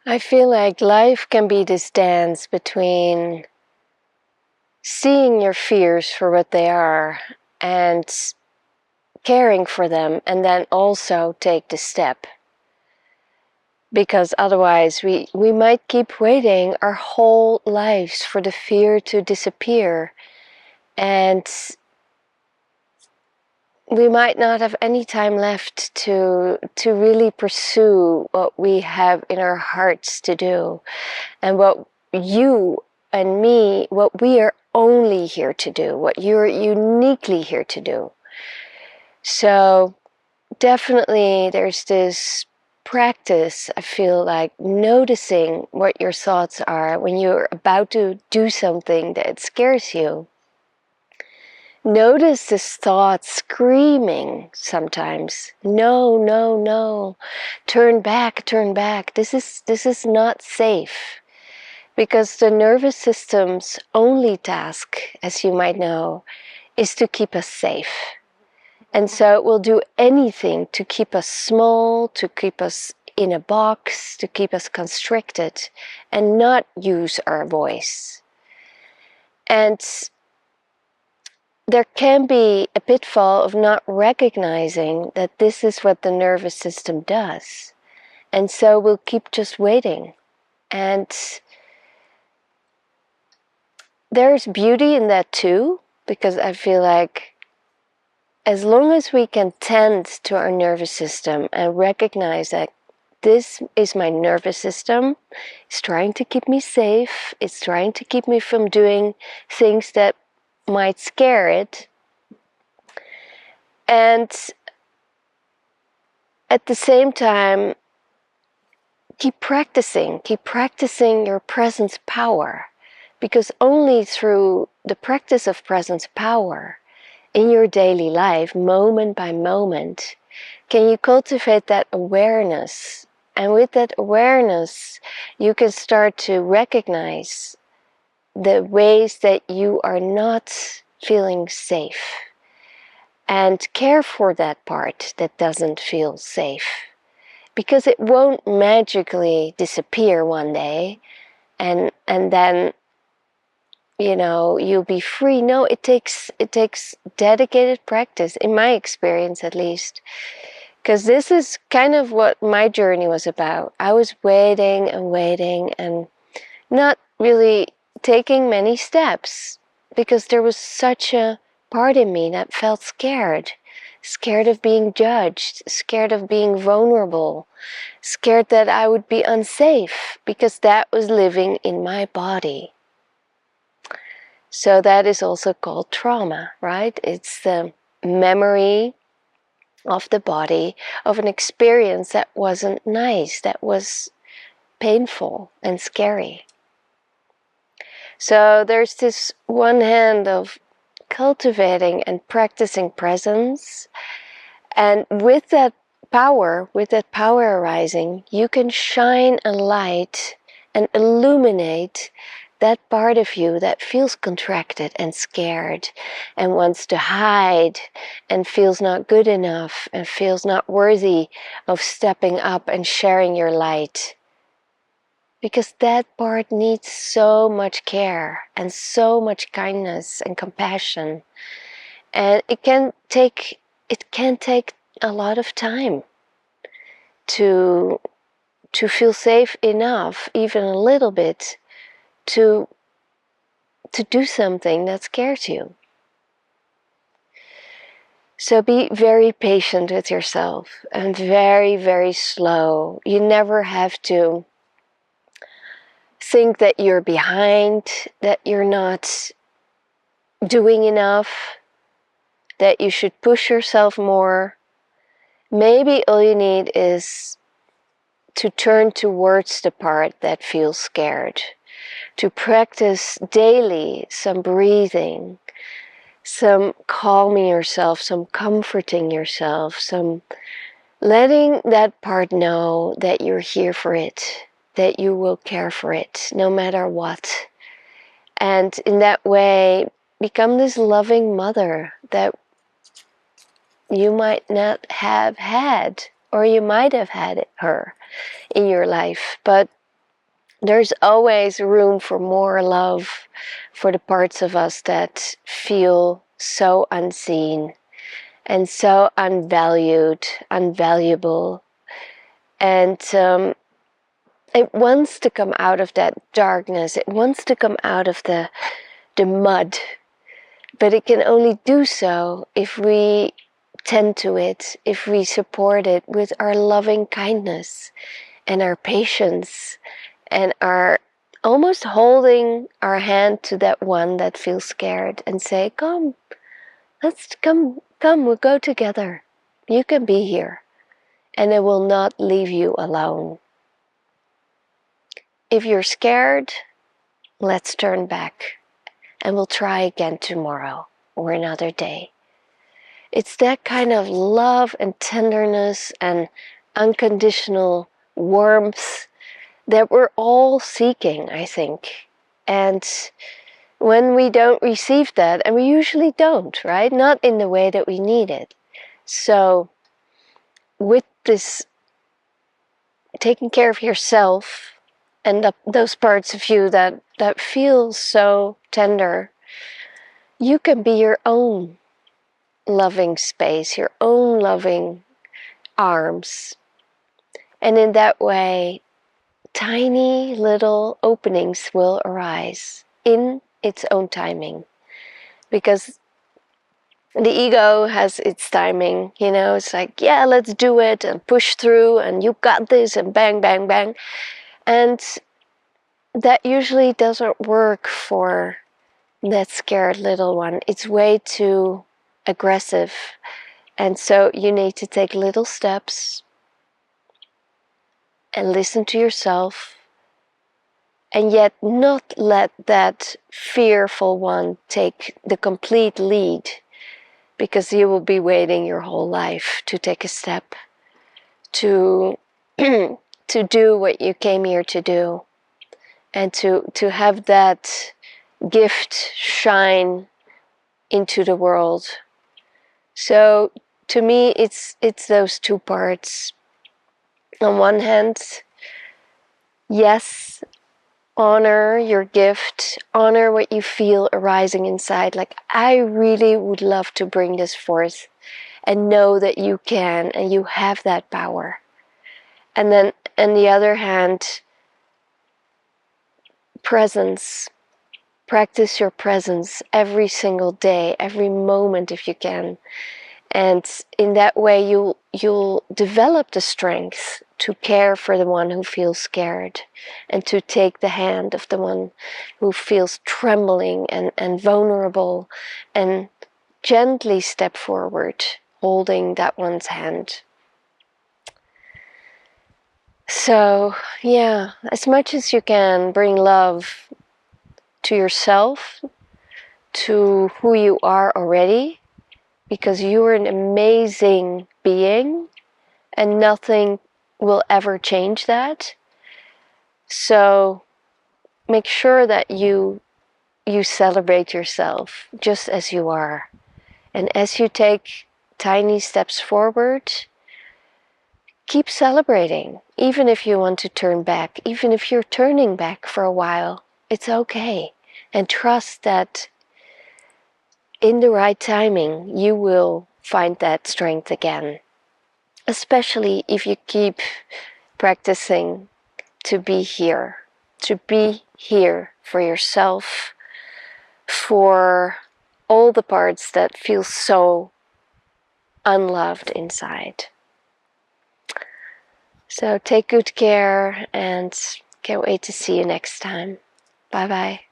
I feel like life can be this dance between seeing your fears for what they are and caring for them, and then also take the step. Because otherwise we might keep waiting our whole lives for the fear to disappear, and we might not have any time left to really pursue what we have in our hearts to do, and what you and me, what we are only here to do, what you're uniquely here to do. So definitely there's this practice, I feel like, noticing what your thoughts are when you're about to do something that scares you. Notice this thought screaming sometimes, no, no, no, turn back, turn back. This is not safe. Because the nervous system's only task, as you might know, is to keep us safe. And so it will do anything to keep us small, to keep us in a box, to keep us constricted, and not use our voice. And there can be a pitfall of not recognizing that this is what the nervous system does. And so we'll keep just waiting. And there's beauty in that too, because I feel like as long as we can tend to our nervous system and recognize that this is my nervous system, it's trying to keep me safe, it's trying to keep me from doing things that might scare it, and at the same time, keep practicing your presence power, because only through the practice of presence power in your daily life, moment by moment, can you cultivate that awareness. And with that awareness, you can start to recognize the ways that you are not feeling safe, and care for that part that doesn't feel safe. Because it won't magically disappear one day and then you'll be free. No, it takes dedicated practice, in my experience at least. Because this is kind of what my journey was about. I was waiting and waiting and not really taking many steps, because there was such a part in me that felt scared. Scared of being judged, scared of being vulnerable, scared that I would be unsafe, because that was living in my body. So that is also called trauma, right? It's the memory of the body of an experience that wasn't nice, that was painful and scary. So there's this one hand of cultivating and practicing presence, and with that power arising, you can shine a light and illuminate that part of you that feels contracted and scared and wants to hide and feels not good enough and feels not worthy of stepping up and sharing your light. Because that part needs so much care and so much kindness and compassion. And it can take a lot of time to feel safe enough, even a little bit, to do something that scares you. So be very patient with yourself and very, very slow. You never have to think that you're behind, that you're not doing enough, that you should push yourself more. Maybe all you need is to turn towards the part that feels scared, to practice daily some breathing, some calming yourself, some comforting yourself, some letting that part know that you're here for it, that you will care for it no matter what. And in that way, become this loving mother that you might not have had, or you might have had her in your life, but There's always room for more love for the parts of us that feel so unseen and so unvalued, unvaluable. And it wants to come out of that darkness. It wants to come out of the mud. But it can only do so if we tend to it, if we support it with our loving kindness and our patience and our almost holding our hand to that one that feels scared and say, come, let's come, we'll go together. You can be here and it will not leave you alone. If you're scared, let's turn back and we'll try again tomorrow or another day. It's that kind of love and tenderness and unconditional warmth that we're all seeking, I think. And when we don't receive that, and we usually don't, right? Not in the way that we need it. So with this taking care of yourself and those parts of you that feel so tender, you can be your own loving space, your own loving arms. And in that way, tiny little openings will arise in its own timing. Because the ego has its timing, you know, it's like, yeah, let's do it and push through and you got this and bang, bang, bang. And that usually doesn't work for that scared little one. It's way too aggressive. And so you need to take little steps and listen to yourself, and yet not let that fearful one take the complete lead, because you will be waiting your whole life to take a step, to to do what you came here to do, and to have that gift shine into the world. So to me, it's those two parts. On one hand, yes, honor your gift, honor what you feel arising inside. Like, I really would love to bring this forth, and know that you can and you have that power. And then on the other hand, presence. Practice your presence every single day, every moment if you can. And in that way you'll develop the strength to care for the one who feels scared, and to take the hand of the one who feels trembling and vulnerable, and gently step forward, holding that one's hand. So, yeah, as much as you can, bring love to yourself, to who you are already, because you're an amazing being and nothing will ever change that. So make sure that you celebrate yourself just as you are. And as you take tiny steps forward, keep celebrating. Even if you want to turn back, even if you're turning back for a while, it's okay. And trust that in the right timing, you will find that strength again. Especially if you keep practicing to be here for yourself, for all the parts that feel so unloved inside. So take good care, and can't wait to see you next time. Bye bye.